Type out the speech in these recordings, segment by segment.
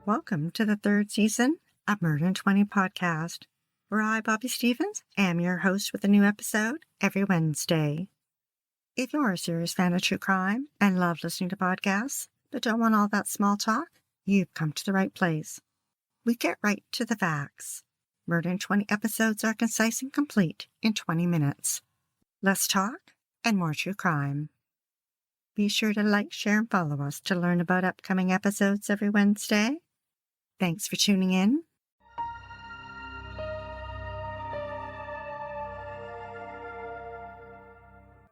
Welcome to the third season of Murder in 20 podcast, where I, Bobby Stevens, am your host with a new episode every Wednesday. If you're a serious fan of true crime and love listening to podcasts, but don't want all that small talk, you've come to the right place. We get right to the facts. Murder in 20 episodes are concise and complete in 20 minutes. Less talk and more true crime. Be sure to like, share, and follow us to learn about upcoming episodes every Wednesday. Thanks for tuning in.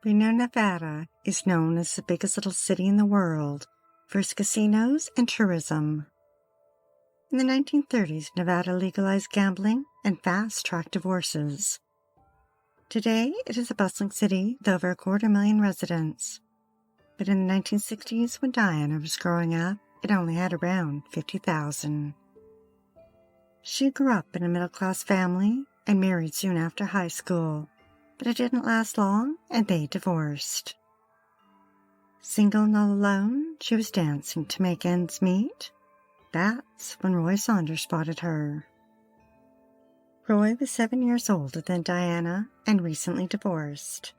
Reno, Nevada is known as the biggest little city in the world for its casinos and tourism. In the 1930s, Nevada legalized gambling and fast-tracked divorces. Today, it is a bustling city with over 250,000 residents. But in the 1960s, when Dianna was growing up, it only had around 50,000. She grew up in a middle-class family and married soon after high school, but it didn't last long and they divorced. Single and all alone, she was dancing to make ends meet. That's when Roy Saunders spotted her. Roy was 7 years older than Dianna and recently divorced.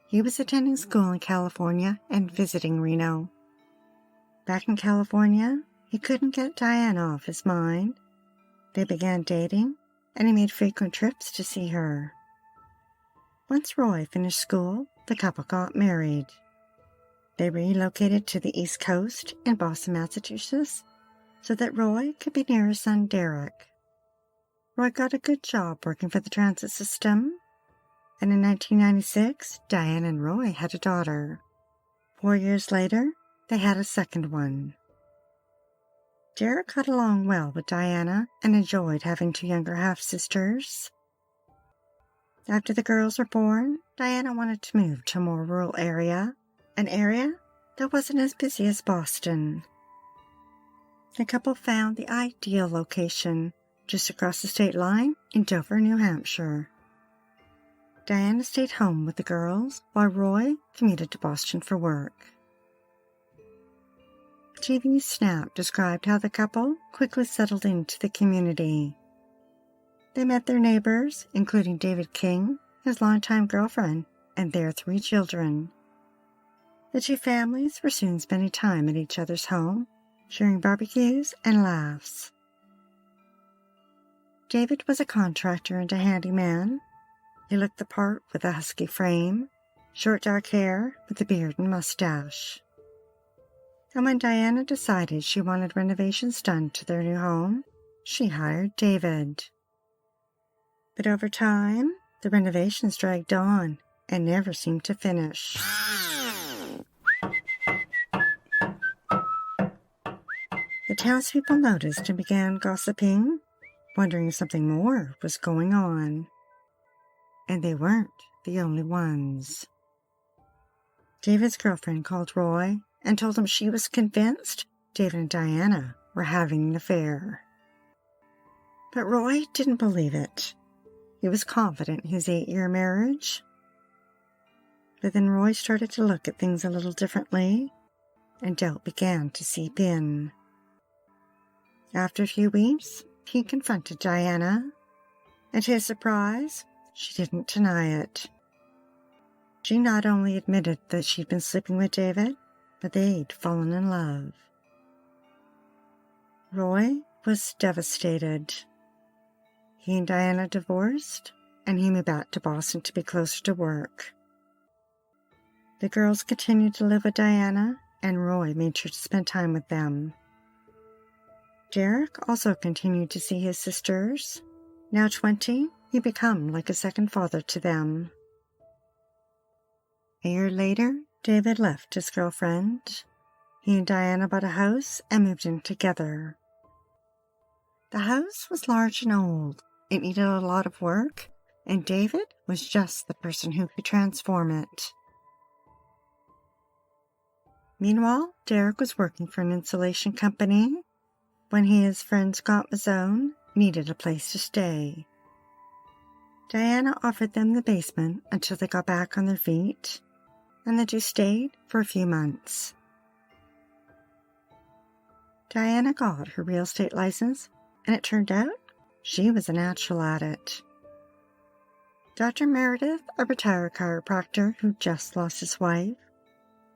He was attending school in California and visiting Reno. Back in California, he couldn't get Dianna off his mind. They began dating, and he made frequent trips to see her. Once Roy finished school, the couple got married. They relocated to the East Coast in Boston, Massachusetts, so that Roy could be near his son Derek. Roy got a good job working for the transit system, and in 1996, Dianna and Roy had a daughter. 4 years later, they had a second one. Derek got along well with Dianna and enjoyed having two younger half-sisters. After the girls were born, Dianna wanted to move to a more rural area, an area that wasn't as busy as Boston. The couple found the ideal location just across the state line in Dover, New Hampshire. Dianna stayed home with the girls while Roy commuted to Boston for work. TV Snap described how the couple quickly settled into the community. They met their neighbors, including David King, his longtime girlfriend, and their 3 children. The two families were soon spending time at each other's home, sharing barbecues and laughs. David was a contractor and a handyman. He looked the part with a husky frame, short dark hair with a beard and mustache. And when Dianna decided she wanted renovations done to their new home, she hired David. But over time, the renovations dragged on and never seemed to finish. The townspeople noticed and began gossiping, wondering if something more was going on. And they weren't the only ones. David's girlfriend called Roy and told him she was convinced David and Dianna were having an affair. But Roy didn't believe it. He was confident in his 8-year marriage. But then Roy started to look at things a little differently, and doubt began to seep in. After a few weeks, he confronted Dianna, and to his surprise, she didn't deny it. She not only admitted that she'd been sleeping with David, but they'd fallen in love. Roy was devastated. He and Dianna divorced, and he moved back to Boston to be closer to work. The girls continued to live with Dianna, and Roy made sure to spend time with them. Derek also continued to see his sisters. Now 20, he'd become like a second father to them. A year later, David left his girlfriend. He and Dianna bought a house and moved in together. The house was large and old. It needed a lot of work, and David was just the person who could transform it. Meanwhile, Derek was working for an insulation company. When he and his friend Scott Mazzone needed a place to stay, Dianna offered them the basement until they got back on their feet, and the two stayed for a few months. Dianna got her real estate license, and it turned out she was a natural at it. Dr. Meredith, a retired chiropractor who just lost his wife,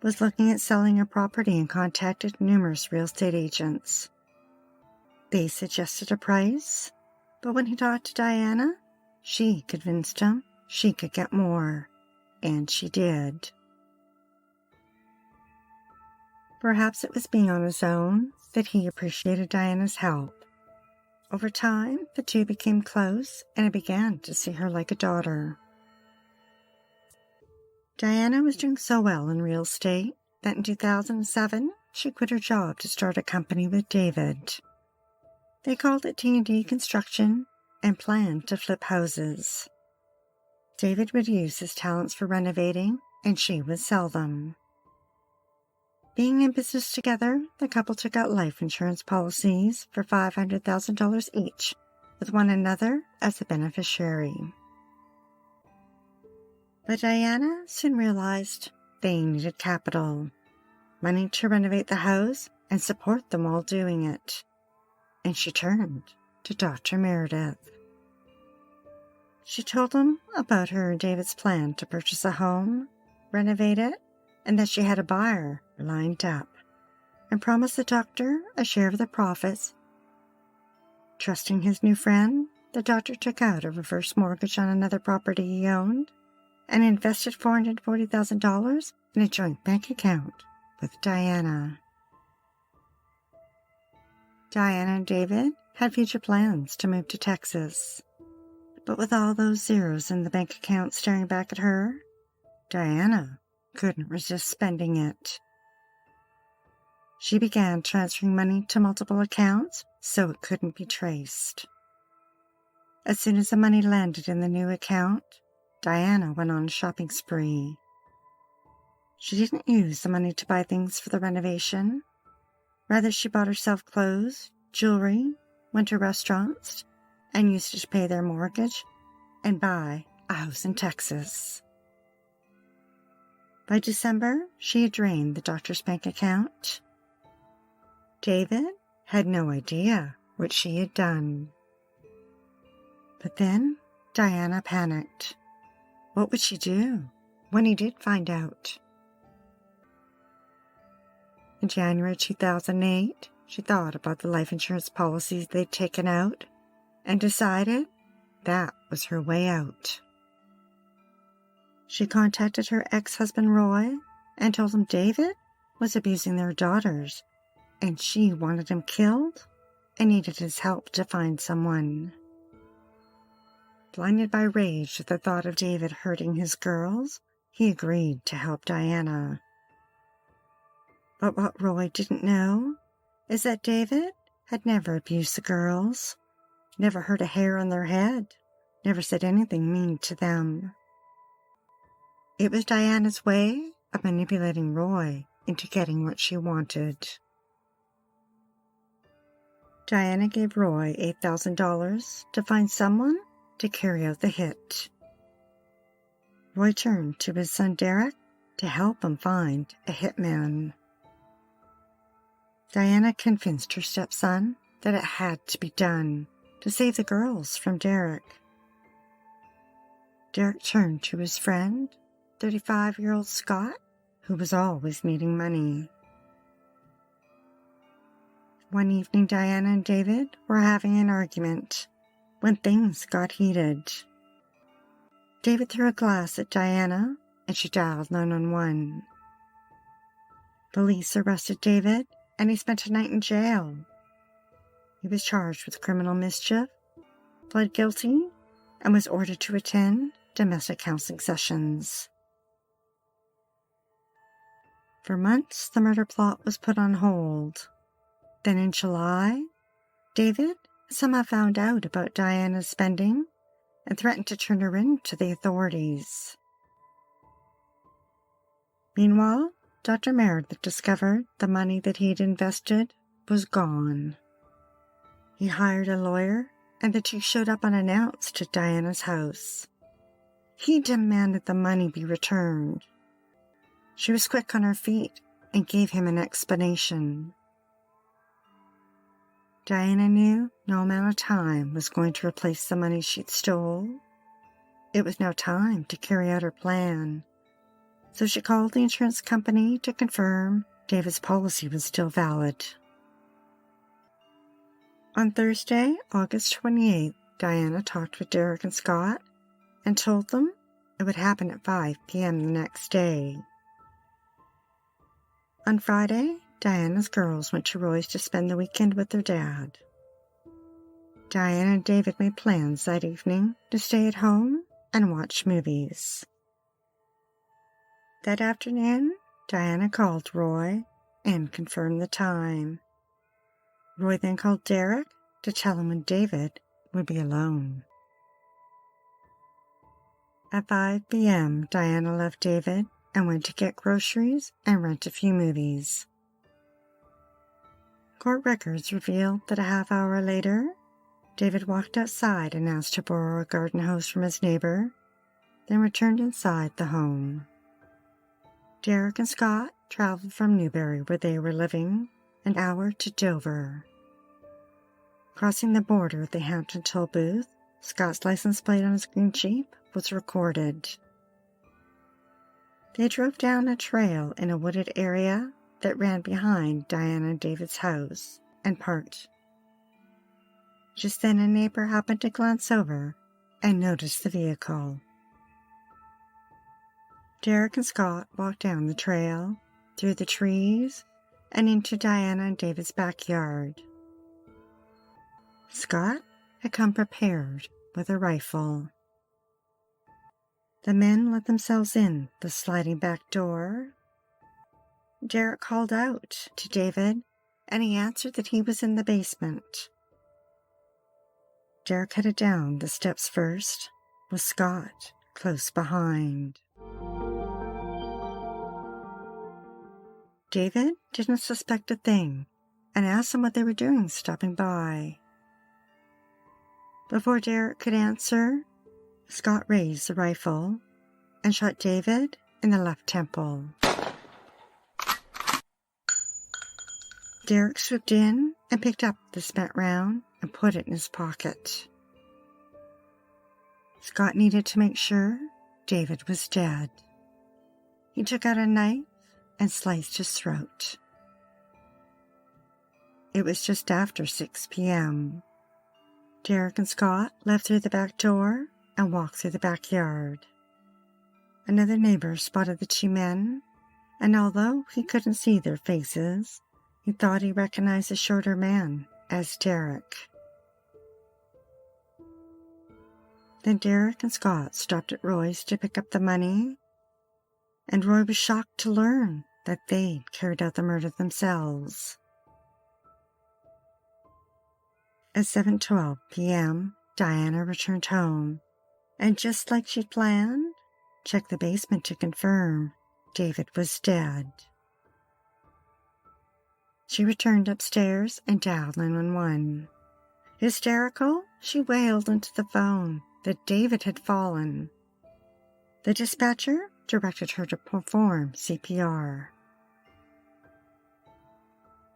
was looking at selling a property and contacted numerous real estate agents. They suggested a price, but when he talked to Dianna, she convinced him she could get more, and she did. Perhaps it was being on his own that he appreciated Dianna's help. Over time, the two became close, and he began to see her like a daughter. Dianna was doing so well in real estate that in 2007, she quit her job to start a company with David. They called it T&D Construction and planned to flip houses. David would use his talents for renovating, and she would sell them. Being in business together, the couple took out life insurance policies for $500,000 each, with one another as the beneficiary. But Dianna soon realized they needed capital, money to renovate the house and support them while doing it, and she turned to Dr. Meredith. She told him about her and David's plan to purchase a home, renovate it, and that she had a buyer lined up, and promised the doctor a share of the profits. Trusting his new friend, the doctor took out a reverse mortgage on another property he owned and invested $440,000 in a joint bank account with Dianna. Dianna and David had future plans to move to Texas, but with all those zeros in the bank account staring back at her, Dianna couldn't resist spending it. She began transferring money to multiple accounts so it couldn't be traced. As soon as the money landed in the new account, Dianna went on a shopping spree. She didn't use the money to buy things for the renovation. Rather, she bought herself clothes, jewelry, went to restaurants, and used it to pay their mortgage and buy a house in Texas. By December, she had drained the doctor's bank account. David had no idea what she had done. But then Dianna panicked. What would she do when he did find out? In January 2008, she thought about the life insurance policies they'd taken out and decided that was her way out. She contacted her ex-husband Roy and told him David was abusing their daughters, and she wanted him killed and needed his help to find someone. Blinded by rage at the thought of David hurting his girls, he agreed to help Dianna. But what Roy didn't know is that David had never abused the girls, never hurt a hair on their head, never said anything mean to them. It was Dianna's way of manipulating Roy into getting what she wanted. Dianna gave Roy $8,000 to find someone to carry out the hit. Roy turned to his son Derek to help him find a hitman. Dianna convinced her stepson that it had to be done to save the girls from Derek. Derek turned to his friend, 35-year-old Scott, who was always needing money. One evening, Dianna and David were having an argument when things got heated. David threw a glass at Dianna, and she dialed 911. Police arrested David, and he spent a night in jail. He was charged with criminal mischief, pled guilty, and was ordered to attend domestic counseling sessions. For months, the murder plot was put on hold. Then in July, David somehow found out about Dianna's spending and threatened to turn her in to the authorities. Meanwhile, Dr. Meredith discovered the money that he'd invested was gone. He hired a lawyer, and the two showed up unannounced at Dianna's house. He demanded the money be returned. She was quick on her feet and gave him an explanation. Dianna knew no amount of time was going to replace the money she'd stole. It was now time to carry out her plan, so she called the insurance company to confirm David's policy was still valid. On Thursday, August 28th, Dianna talked with Derek and Scott and told them it would happen at 5 p.m. the next day. On Friday, Diana's girls went to Roy's to spend the weekend with their dad. Dianna and David made plans that evening to stay at home and watch movies. That afternoon, Dianna called Roy and confirmed the time. Roy then called Derek to tell him when David would be alone. At 5 p.m., Dianna left David and went to get groceries and rent a few movies. Court records revealed that a half hour later, David walked outside and asked to borrow a garden hose from his neighbor, then returned inside the home. Derek and Scott traveled from Newbury, where they were living, an hour to Dover. Crossing the border at the Hampton toll booth, Scott's license plate on his green Jeep was recorded. They drove down a trail in a wooded area that ran behind Dianna and David's house and parked. Just then a neighbor happened to glance over and noticed the vehicle. Derek and Scott walked down the trail, through the trees, and into Dianna and David's backyard. Scott had come prepared with a rifle. The men let themselves in the sliding back door. Derek called out to David, and he answered that he was in the basement. Derek headed down the steps first, with Scott close behind. David didn't suspect a thing and asked them what they were doing stopping by. Before Derek could answer, Scott raised the rifle and shot David in the left temple. Derek swooped in and picked up the spent round and put it in his pocket. Scott needed to make sure David was dead. He took out a knife and sliced his throat. It was just after 6 p.m. Derek and Scott left through the back door and walked through the backyard. Another neighbor spotted the two men, and although he couldn't see their faces, he thought he recognized the shorter man as Derek. Then Derek and Scott stopped at Roy's to pick up the money, and Roy was shocked to learn that they'd carried out the murder themselves. At 7:12 p.m., Dianna returned home, and just like she'd planned, checked the basement to confirm David was dead. She returned upstairs and dialed 911. Hysterical, she wailed into the phone that David had fallen. The dispatcher directed her to perform CPR.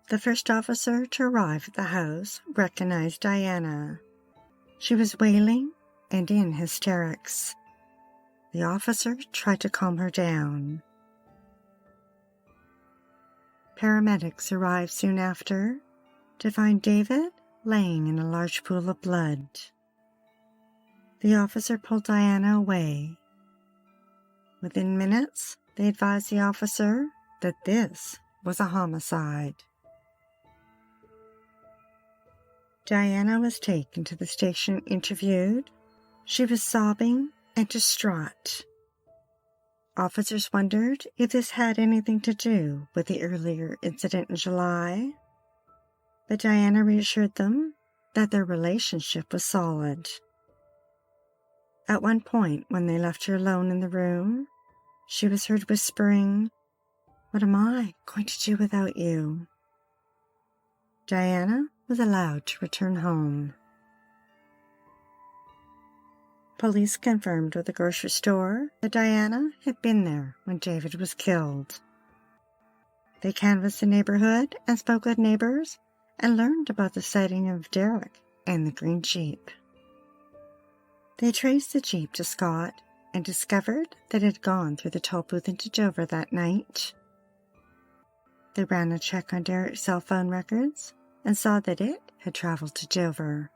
The first officer to arrive at the house recognized Dianna. She was wailing and in hysterics. The officer tried to calm her down. Paramedics arrived soon after to find David laying in a large pool of blood. The officer pulled Dianna away. Within minutes, they advised the officer that this was a homicide. Dianna was taken to the station and interviewed. She was sobbing and distraught. Officers wondered if this had anything to do with the earlier incident in July, but Dianna reassured them that their relationship was solid. At one point, when they left her alone in the room, she was heard whispering, "What am I going to do without you?" Dianna was allowed to return home. Police confirmed with the grocery store that Dianna had been there when David was killed. They canvassed the neighborhood and spoke with neighbors and learned about the sighting of Derek and the green Jeep. They traced the Jeep to Scott and discovered that it had gone through the toll booth into Dover that night. They ran a check on Derek's cell phone records and saw that it had traveled to Dover.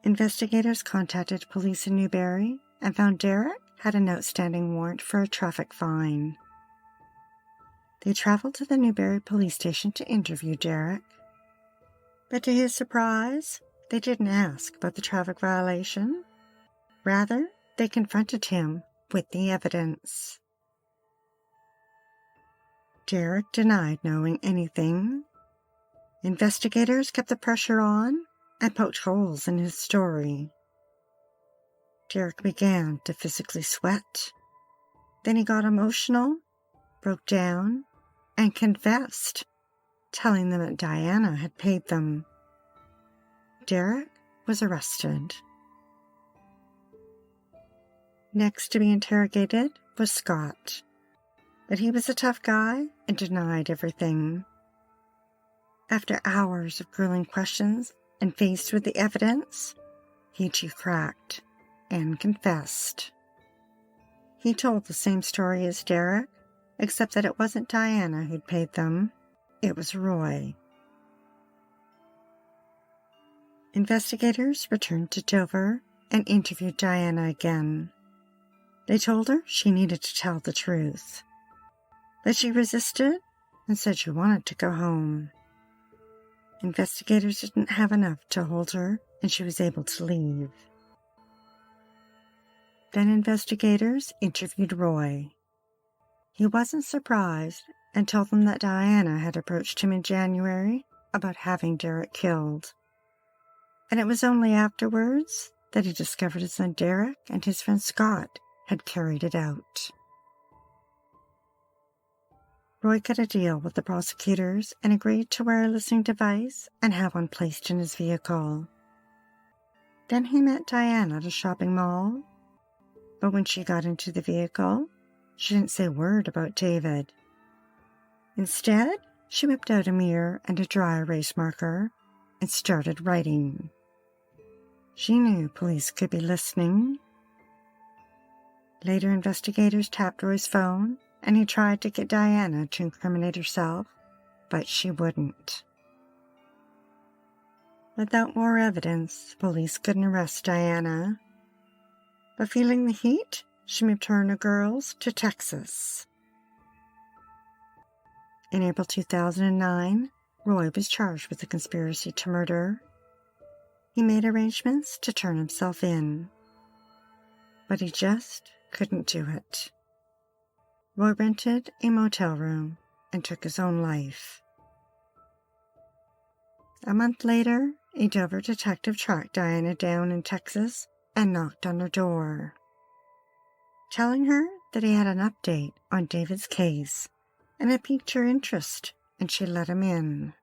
Investigators contacted police in Newbury and found Derek had an outstanding warrant for a traffic fine. They traveled to the Newbury police station to interview Derek. But to his surprise, they didn't ask about the traffic violation. Rather, they confronted him with the evidence. Derek denied knowing anything. Investigators kept the pressure on and poked holes in his story. Derek began to physically sweat. Then he got emotional, broke down, and confessed, telling them that Dianna had paid them. Derek was arrested. Next to be interrogated was Scott, but he was a tough guy and denied everything. After hours of grueling questions and faced with the evidence, he too cracked and confessed. He told the same story as Derek, except that it wasn't Dianna who'd paid them, it was Roy. Investigators returned to Dover and interviewed Dianna again. They told her she needed to tell the truth, but she resisted and said she wanted to go home. Investigators didn't have enough to hold her, and she was able to leave. Then investigators interviewed Roy. He wasn't surprised and told them that Dianna had approached him in January about having Derek killed. And it was only afterwards that he discovered his son Derek and his friend Scott had carried it out. Roy cut a deal with the prosecutors and agreed to wear a listening device and have one placed in his vehicle. Then he met Dianna at a shopping mall, but when she got into the vehicle, she didn't say a word about David. Instead, she whipped out a mirror and a dry erase marker and started writing. She knew police could be listening. Later, investigators tapped Roy's phone, and he tried to get Dianna to incriminate herself, but she wouldn't. Without more evidence, police couldn't arrest Dianna. But feeling the heat, she moved her and her girls to Texas. In April 2009, Roy was charged with a conspiracy to murder. He made arrangements to turn himself in, but he just couldn't do it. Roy rented a motel room and took his own life. A month later, a Dover detective tracked Dianna down in Texas and knocked on her door, telling her that he had an update on David's case, and it piqued her interest, and she let him in.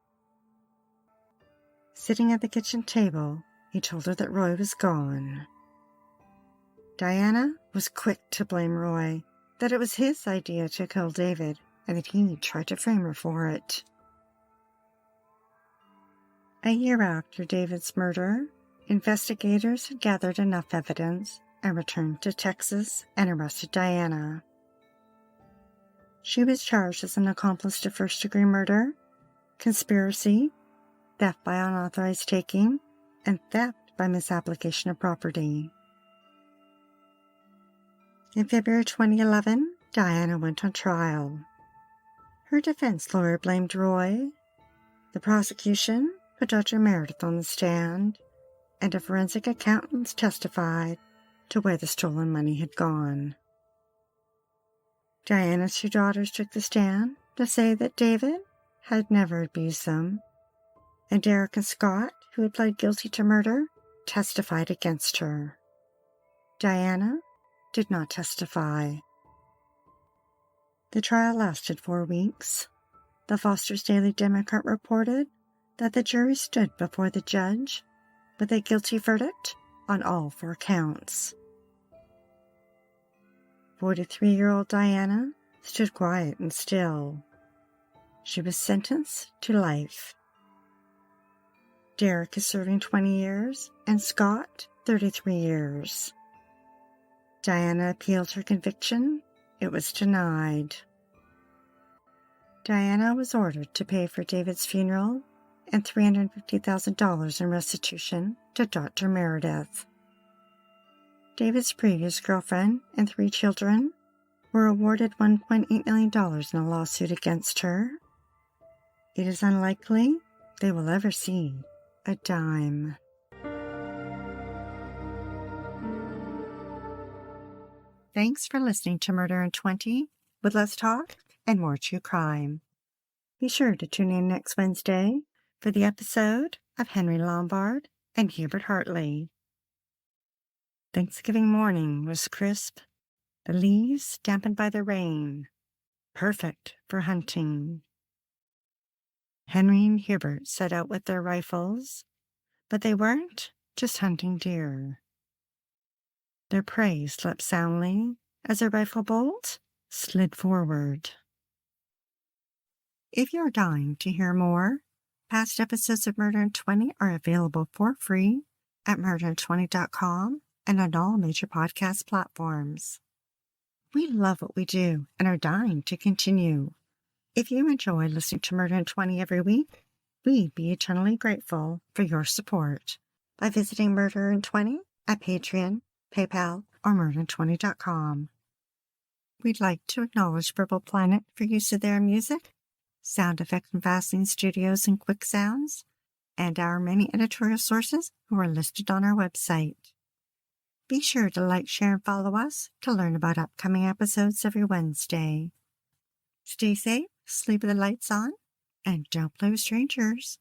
Sitting at the kitchen table, he told her that Roy was gone. Dianna was quick to blame Roy, that it was his idea to kill David, and that he tried to frame her for it. A year after David's murder, investigators had gathered enough evidence and returned to Texas and arrested Dianna. She was charged as an accomplice to first-degree murder, conspiracy, theft by unauthorized taking, and theft by misapplication of property. In February 2011, Dianna went on trial. Her defense lawyer blamed Roy. The prosecution put Dr. Meredith on the stand, and a forensic accountant testified to where the stolen money had gone. Dianna's two daughters took the stand to say that David had never abused them, and Derek and Scott, who had pled guilty to murder, testified against her. Dianna did not testify. The trial lasted 4 weeks. The Foster's Daily Democrat reported that the jury stood before the judge with a guilty verdict on all 4 counts. 43-year-old Dianna stood quiet and still. She was sentenced to life. Derek is serving 20 years and Scott 33 years. Dianna appealed her conviction. It was denied. Dianna was ordered to pay for David's funeral and $350,000 in restitution to Dr. Meredith. David's previous girlfriend and 3 children were awarded $1.8 million in a lawsuit against her. It is unlikely they will ever see a dime. Thanks for listening to Murder in 20 with less talk and more true crime. Be sure to tune in next Wednesday for the episode of Henry Lombard and Hubert Hartley. Thanksgiving morning was crisp, the leaves dampened by the rain, perfect for hunting. Henry and Hubert set out with their rifles, but they weren't just hunting deer. Their prey slept soundly as a rifle bolt slid forward. If you're dying to hear more, past episodes of Murder in 20 are available for free at murderin20.com and on all major podcast platforms. We love what we do and are dying to continue. If you enjoy listening to Murder in 20 every week, we'd be eternally grateful for your support by visiting Murder in 20 at Patreon, PayPal, or murderin20.com. We'd like to acknowledge Purple Planet for use of their music, Sound Effects and Vaseline Studios and Quick Sounds, and our many editorial sources who are listed on our website. Be sure to like, share, and follow us to learn about upcoming episodes every Wednesday. Stay safe, sleep with the lights on, and don't play with strangers.